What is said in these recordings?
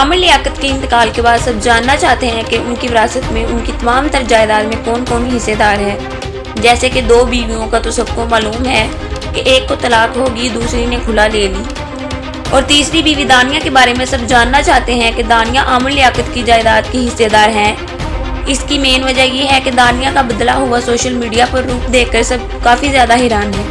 आमिर लियाकत के इंतकाल के बाद सब जानना चाहते हैं कि उनकी विरासत में उनकी तमाम तर जायदाद में कौन कौन हिस्सेदार है। जैसे कि 2 बीवियों का तो सबको मालूम है कि एक को तलाक होगी, दूसरी ने खुला ले ली, और तीसरी बीवी दानिया के बारे में सब जानना चाहते हैं कि दानिया आमिर लियाकत की जायदाद की हिस्सेदार हैं। इसकी मेन वजह यह है कि दानिया का बदला हुआ सोशल मीडिया पर रूप देखकर सब काफ़ी ज़्यादा हैरान हैं।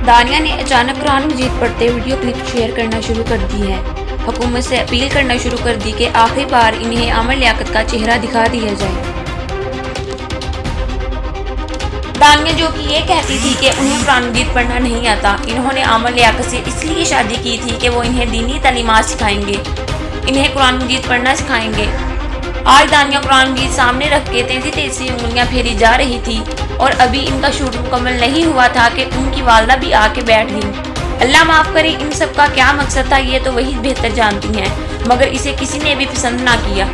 दानिया ने अचानक कुरान मजीद पढ़ते वीडियो क्लिप शेयर करना शुरू कर दी है। हुकूमत से अपील करना शुरू कर दी कि आखिरी बार इन्हें आमिर लियाकत का चेहरा दिखा दिया जाए। दानिया जो कि ये कहती थी कि उन्हें कुरान मजीद पढ़ना नहीं आता, इन्होंने आमिर लियाकत से इसलिए शादी की थी कि वो इन्हें दीनी तालीमात सिखाएंगे, इन्हें कुरान मजीद पढ़ना सिखाएंगे। आज दानिया कुरान मजीद सामने रख के तेजी तेजी से उंगलियां फेरी जा रही थी और अभी इनका शूट मुकम्मल नहीं हुआ था कि उनकी वालदा भी आके बैठ गई। अल्लाह माफ़ करे, इन सब का क्या मकसद था ये तो वही बेहतर जानती हैं, मगर इसे किसी ने भी पसंद ना किया।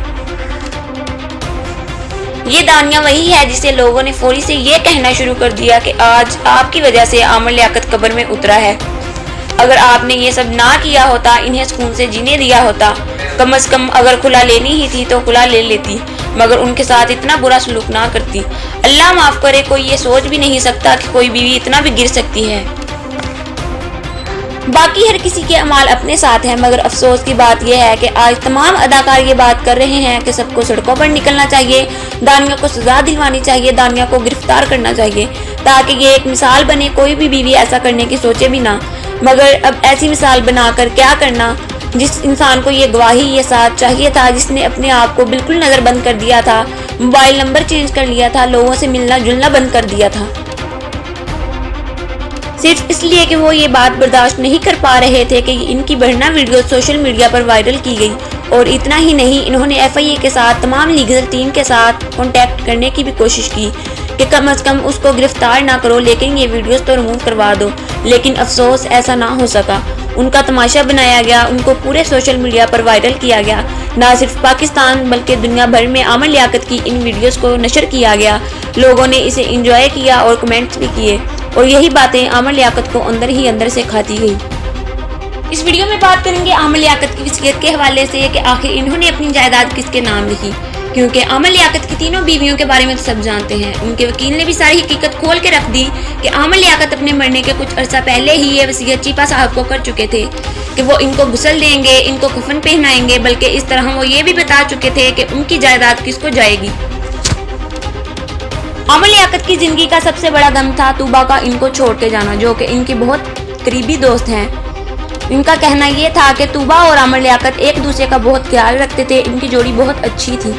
ये दानिया वही है जिसे लोगों ने फौरी से ये कहना शुरू कर दिया कि आज आपकी वजह से आमिर लियाकत कब्र में उतरा है। अगर आपने ये सब ना किया होता, इन्हें सुकून से जीने दिया होता, कम से कम अगर खुला लेनी ही थी तो खुला ले लेती, मगर उनके साथ इतना बुरा सलूक ना करती। अल्लाह माफ़ करे, कोई ये सोच भी नहीं सकता कि कोई बीवी इतना भी गिर सकती है। बाकी हर किसी के अमाल अपने साथ हैं, मगर अफसोस की बात यह है कि आज तमाम अदाकार ये बात कर रहे हैं कि सबको सड़कों पर निकलना चाहिए, दानिया को सजा दिलवानी चाहिए, दानिया को गिरफ्तार करना चाहिए, ताकि ये एक मिसाल बने, कोई भी बीवी ऐसा करने की सोचे भी ना। मगर अब ऐसी मिसाल बनाकर क्या करना? जिस इंसान को ये गवाही, ये साथ चाहिए था, जिसने अपने आप को बिल्कुल नज़रबंद कर दिया था, मोबाइल नंबर चेंज कर लिया था, लोगों से मिलना जुलना बंद कर दिया था, सिर्फ इसलिए कि वो ये बात बर्दाश्त नहीं कर पा रहे थे कि इनकी बढ़ना वीडियो सोशल मीडिया पर वायरल की गई। और इतना ही नहीं, इन्होंने FIA के साथ, तमाम लीगल टीम के साथ कांटेक्ट करने की भी कोशिश की कि कम से कम उसको गिरफ्तार ना करो, लेकिन ये वीडियोस तो रिमूव करवा दो। लेकिन अफसोस ऐसा ना हो सका। उनका तमाशा बनाया गया, उनको पूरे सोशल मीडिया पर वायरल किया गया। ना सिर्फ पाकिस्तान बल्कि दुनिया भर में आमिर लियाकत की इन वीडियोस को नशर किया गया। लोगों ने इसे एंजॉय किया और कमेंट्स भी किए, और यही बातें आमिर लियाकत को अंदर ही अंदर से खाती गई। इस वीडियो में बात करेंगे आमिर लियाकत की वसीयत के हवाले से कि आखिर इन्होंने अपनी जायदाद किसके नाम लिखी, क्योंकि आमिर लियाकत की तीनों बीवियों के बारे में तो सब जानते हैं। उनके वकील ने भी सारी हकीकत खोल के रख दी कि आमिर लियाकत अपने मरने के कुछ अरसा पहले ही ये वसीयत चीपा साहब को कर चुके थे कि वो इनको गुस्ल देंगे, इनको कफन पहनाएंगे, बल्कि इस तरह वो ये भी बता चुके थे कि उनकी जायदाद किसको जाएगी। आमिर लियाकत की जिंदगी का सबसे बड़ा गम था तूबा का इनको छोड़ के जाना, जो कि इनकी बहुत करीबी दोस्त हैं। इनका कहना ये था कि तूबा और आमिर लियाकत एक दूसरे का बहुत ख्याल रखते थे, इनकी जोड़ी बहुत अच्छी थी।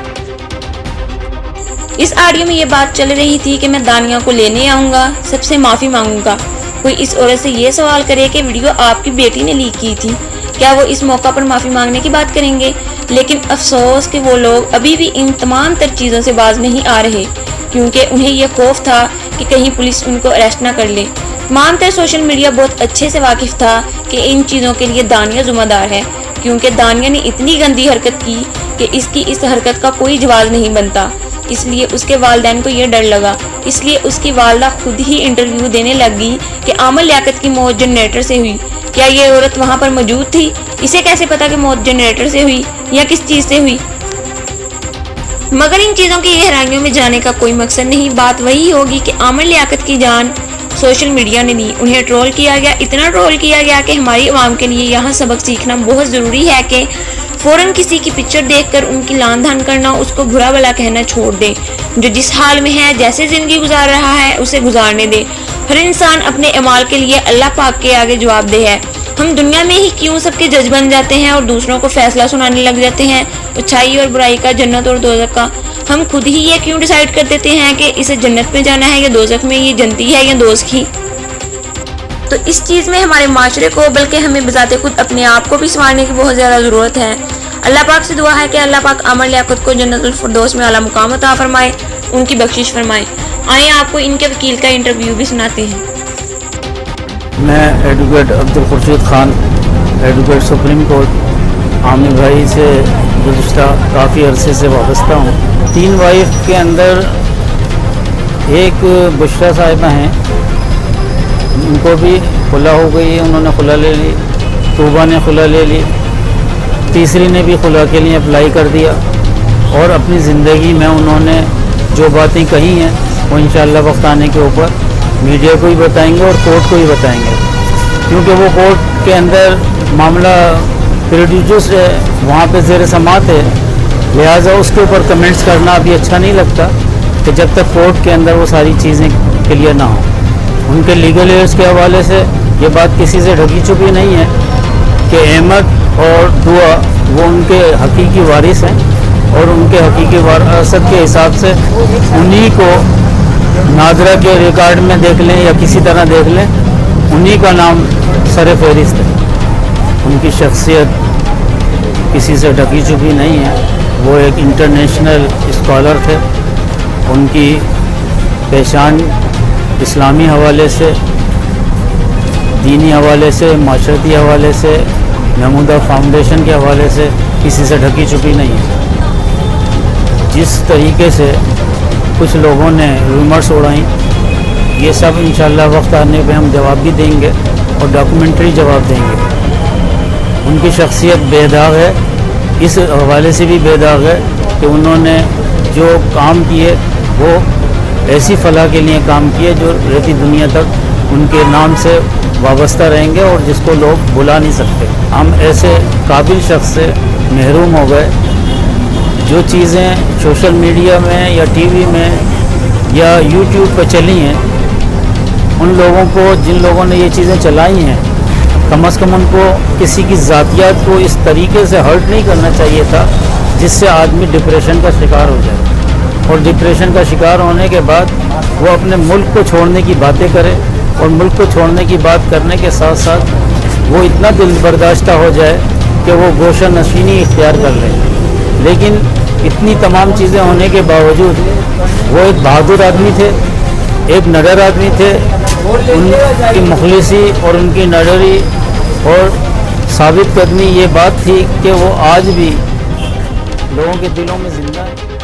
इस ऑडियो में ये बात चल रही थी कि मैं दानिया को लेने आऊँगा, सबसे माफ़ी मांगूंगा। कोई इस औरत से ये सवाल करे कि वीडियो आपकी बेटी ने लीक की थी, क्या वो इस मौका पर माफ़ी मांगने की बात करेंगे? लेकिन अफसोस कि वो लोग अभी भी इन तमाम तर चीज़ों से बाज नहीं आ रहे, क्योंकि उन्हें यह खौफ था कि कहीं पुलिस उनको अरेस्ट ना कर ले। तमाम तर सोशल मीडिया बहुत अच्छे से वाकिफ़ था कि इन चीज़ों के लिए दानिया ज़िम्मेदार है, क्योंकि दानिया ने इतनी गंदी हरकत की कि इसकी इस हरकत का कोई जवाब नहीं बनता। इसलिए उसके वालिदैन को यह डर लगा, इसलिए उसकी वालदा खुद ही इंटरव्यू देने लगी कि आमिर लियाकत की मौत जनरेटर से हुई। क्या ये औरत वहाँ पर मौजूद थी? इसे कैसे पता कि मौत जनरेटर से हुई या किस चीज़ से हुई? मगर इन चीज़ों की गहराइयों में जाने का कोई मकसद नहीं। बात वही होगी कि आमिर लियाकत की जान सोशल मीडिया ने दी, उन्हें ट्रोल किया गया, इतना ट्रोल किया गया कि हमारी आवाम के लिए यहाँ सबक सीखना बहुत ज़रूरी है कि फ़ौरन किसी की पिक्चर देखकर उनकी लान धान करना, उसको बुरा भला कहना छोड़ दें। जो जिस हाल में है, जैसे ज़िंदगी गुजार रहा है, उसे गुजारने दे। हर इंसान अपने अमाल के लिए अल्लाह पाक के आगे जवाबदेह है। हम दुनिया में ही क्यों सबके जज बन जाते हैं और दूसरों को फैसला सुनाने लग जाते हैं, अच्छाई और बुराई का, जन्नत और दोज़ख का। हम खुद ही ये क्यों डिसाइड कर देते हैं कि इसे जन्नत में जाना है या दोज़ख में, ये जन्नती है या दोज़खी। तो इस चीज़ में हमारे माशरे को, बल्कि हमें बजाते खुद अपने आप को भी संवारने की बहुत ज़्यादा ज़रूरत है। अल्लाह पाक से दुआ है कि अल्लाह पाक आमिर लियाकत को जन्नतुल फिरदौस में आला मुकाम अता फरमाए, उनकी बख्शिश फरमाए। आइए आपको इनके वकील का इंटरव्यू भी सुनाते हैं। मैं advocate Abdul Khurshid Khan, advocate supreme court, Aamir भाई से गुज़िश्ता काफ़ी अरसे से वाबस्ता हूँ। 3 वाइफ के अंदर एक बुशरा साहिबा हैं, उनको भी खुला हो गई है, उन्होंने खुला ले ली, तूबा ने खुला ले ली, تیسری نے بھی خلا کے لیے اپلائی کر دیا، اور اپنی زندگی میں انہوں نے جو باتیں کہی ہیں وہ انشاءاللہ وقت آنے کے اوپر میڈیا کو ہی بتائیں گے اور کورٹ کو ہی بتائیں گے، کیونکہ وہ کورٹ کے اندر معاملہ پروڈیوسر ہے، وہاں پہ زیر سماعت ہے، لہٰذا اس کے اوپر کمنٹس کرنا ابھی اچھا نہیں لگتا کہ جب تک کورٹ کے اندر وہ ساری چیزیں کلیئر نہ ہوں۔ ان کے لیگل ایئرس کے حوالے سے یہ بات کسی سے ڈھکی چھپی نہیں ہے کہ احمد اور دعا وہ ان کے حقیقی وارث ہیں، اور ان کے حقیقی وراثت کے حساب سے انہی کو نادرہ کے ریکارڈ میں دیکھ لیں یا کسی طرح دیکھ لیں، انہی کا نام سر فہرست ہے۔ ان کی شخصیت کسی سے ڈھکی چھپی نہیں ہے، وہ ایک انٹرنیشنل اسکالر تھے، ان کی پہچان اسلامی حوالے سے، دینی حوالے سے، معاشرتی حوالے سے، محمودہ فاؤنڈیشن کے حوالے سے کسی سے ڈھکی چھپی نہیں ہے۔ جس طریقے سے کچھ لوگوں نے رومرز اڑائیں، یہ سب انشاءاللہ وقت آنے پہ ہم جواب بھی دیں گے اور ڈاکومنٹری جواب دیں گے۔ ان کی شخصیت بے داغ ہے، اس حوالے سے بھی بے داغ ہے کہ انہوں نے جو کام کیے وہ ایسی فلاح کے لیے کام کیے جو رہتی دنیا تک ان کے نام سے وابستہ رہیں گے اور جس کو لوگ بھلا نہیں سکتے۔ ہم ایسے قابل شخص سے محروم ہو گئے۔ جو چیزیں سوشل میڈیا میں یا ٹی وی میں یا یوٹیوب پہ چلی ہیں، ان لوگوں کو، جن لوگوں نے یہ چیزیں چلائی ہیں، کم از کم ان کو کسی کی ذاتیات کو اس طریقے سے ہرٹ نہیں کرنا چاہیے تھا جس سے آدمی ڈپریشن کا شکار ہو جائے، اور ڈپریشن کا شکار ہونے کے بعد وہ اپنے ملک کو چھوڑنے کی باتیں کرے، اور ملک کو چھوڑنے کی بات کرنے کے ساتھ ساتھ وہ اتنا دل برداشتہ ہو جائے کہ وہ گوشہ نشینی اختیار کر لے۔ لیکن اتنی تمام چیزیں ہونے کے باوجود وہ ایک بہادر آدمی تھے، ایک نڈر آدمی تھے۔ ان کی مخلصی اور ان کی نڈری اور ثابت قدمی یہ بات تھی کہ وہ آج بھی لوگوں کے دلوں میں زندہ ہے۔